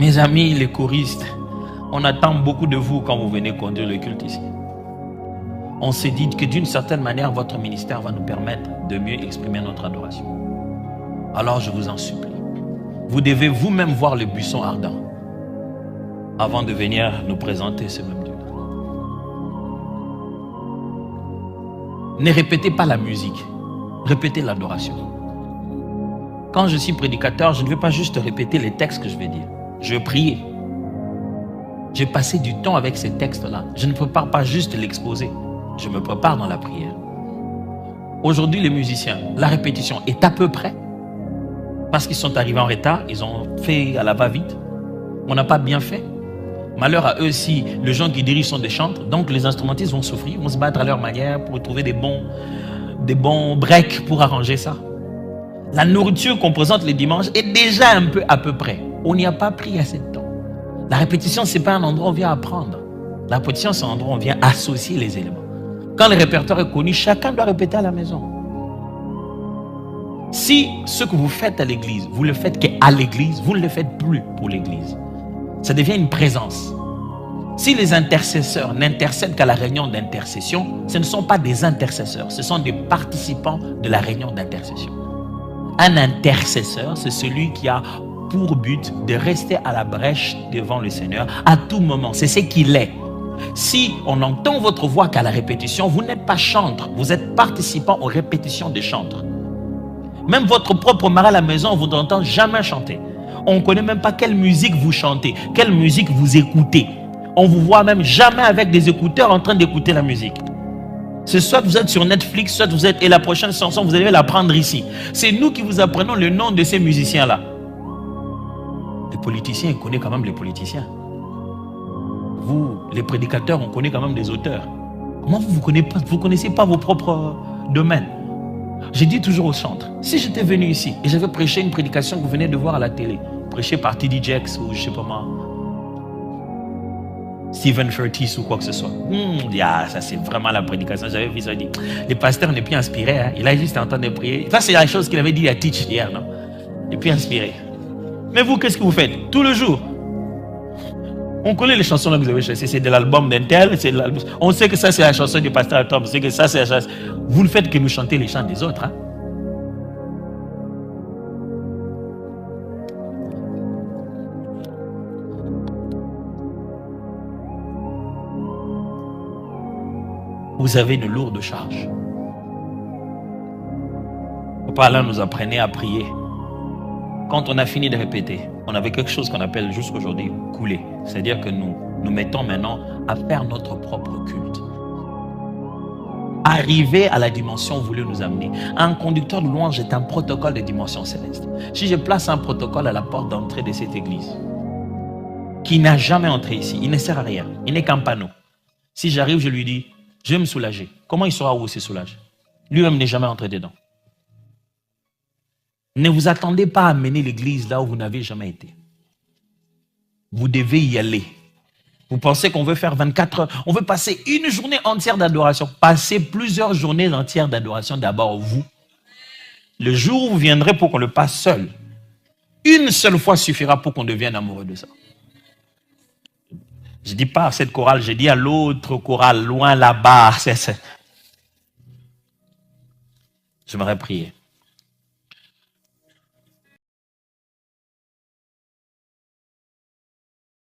Mes amis, les choristes, on attend beaucoup de vous quand vous venez conduire le culte ici. On s'est dit que d'une certaine manière, votre ministère va nous permettre de mieux exprimer notre adoration. Alors je vous en supplie, vous devez vous-même voir le buisson ardent avant de venir nous présenter ce même Dieu. Ne répétez pas la musique, répétez l'adoration. Quand je suis prédicateur, je ne vais pas juste répéter les textes que je vais dire. Je vais prier. J'ai passé du temps avec ces textes-là. Je ne prépare pas juste l'exposer. Je me prépare dans la prière. Aujourd'hui, les musiciens, la répétition est à peu près. Parce qu'ils sont arrivés en retard, ils ont fait à la va-vite. On n'a pas bien fait. Malheur à eux si les gens qui dirigent sont des chantres. Donc les instrumentistes vont souffrir, vont se battre à leur manière pour trouver des bons breaks pour arranger ça. La nourriture qu'on présente les dimanches est déjà un peu à peu près. On n'y a pas pris assez de temps. La répétition, ce n'est pas un endroit où on vient apprendre. La répétition, c'est un endroit où on vient associer les éléments. Quand le répertoire est connu, chacun doit répéter à la maison. Si ce que vous faites à l'église, vous le faites qu'à l'église, vous ne le faites plus pour l'église. Ça devient une présence. Si les intercesseurs n'intercèdent qu'à la réunion d'intercession, ce ne sont pas des intercesseurs, ce sont des participants de la réunion d'intercession. Un intercesseur, c'est celui qui a pour but de rester à la brèche devant le Seigneur à tout moment. C'est ce qu'il est. Si on entend votre voix qu'à la répétition, vous n'êtes pas chantre, vous êtes participant aux répétitions des chantres. Même votre propre mari à la maison, vous n'entend jamais chanter. On ne connaît même pas quelle musique vous chantez, quelle musique vous écoutez. On vous voit même jamais avec des écouteurs en train d'écouter la musique. C'est soit vous êtes sur Netflix, soit vous êtes... Et la prochaine chanson, vous allez la prendre ici. C'est nous qui vous apprenons le nom de ces musiciens-là. Les politiciens, ils connaissent quand même les politiciens. Vous, les prédicateurs, on connaît quand même des auteurs. Comment vous ne connaissez pas vos propres domaines? J'ai dit toujours aux chantres, si j'étais venu ici et j'avais prêché une prédication que vous venez de voir à la télé, prêchée par T.D. Jakes ou je sais pas moi, Stephen Furtiss ou quoi que ce soit. Ça c'est vraiment la prédication. J'avais vu ça, dit, le pasteur n'est plus inspiré, hein. Il a juste en train de prier. Ça c'est la chose qu'il avait dit à Teach hier, non? Il n'est plus inspiré. Mais vous, qu'est-ce que vous faites? Tout le jour. On connaît les chansons que vous avez chassées, c'est de l'album d'un tel, on sait que ça c'est la chanson du pasteur Tom, on sait que ça c'est la chanson. Vous ne faites que nous chanter les chants des autres, hein? Vous avez une lourde charge. Papa Alain nous apprenait à prier. Quand on a fini de répéter, on avait quelque chose qu'on appelle jusqu'aujourd'hui couler. C'est-à-dire que nous mettons maintenant à faire notre propre culte. Arriver à la dimension où vous voulez nous amener. Un conducteur de louange est un protocole de dimension céleste. Si je place un protocole à la porte d'entrée de cette église, qui n'a jamais entré ici, il ne sert à rien. Il n'est qu'un panneau. Si j'arrive, je lui dis, je vais me soulager. Comment il saura où il se soulage? Lui-même n'est jamais entré dedans. Ne vous attendez pas à mener l'église là où vous n'avez jamais été. Vous devez y aller. Vous pensez qu'on veut faire 24 heures, on veut passer une journée entière d'adoration. Passez plusieurs journées entières d'adoration d'abord vous. Le jour où vous viendrez pour qu'on le passe seul, une seule fois suffira pour qu'on devienne amoureux de ça. Je ne dis pas à cette chorale, je dis à l'autre chorale, loin là-bas. J'aimerais prier.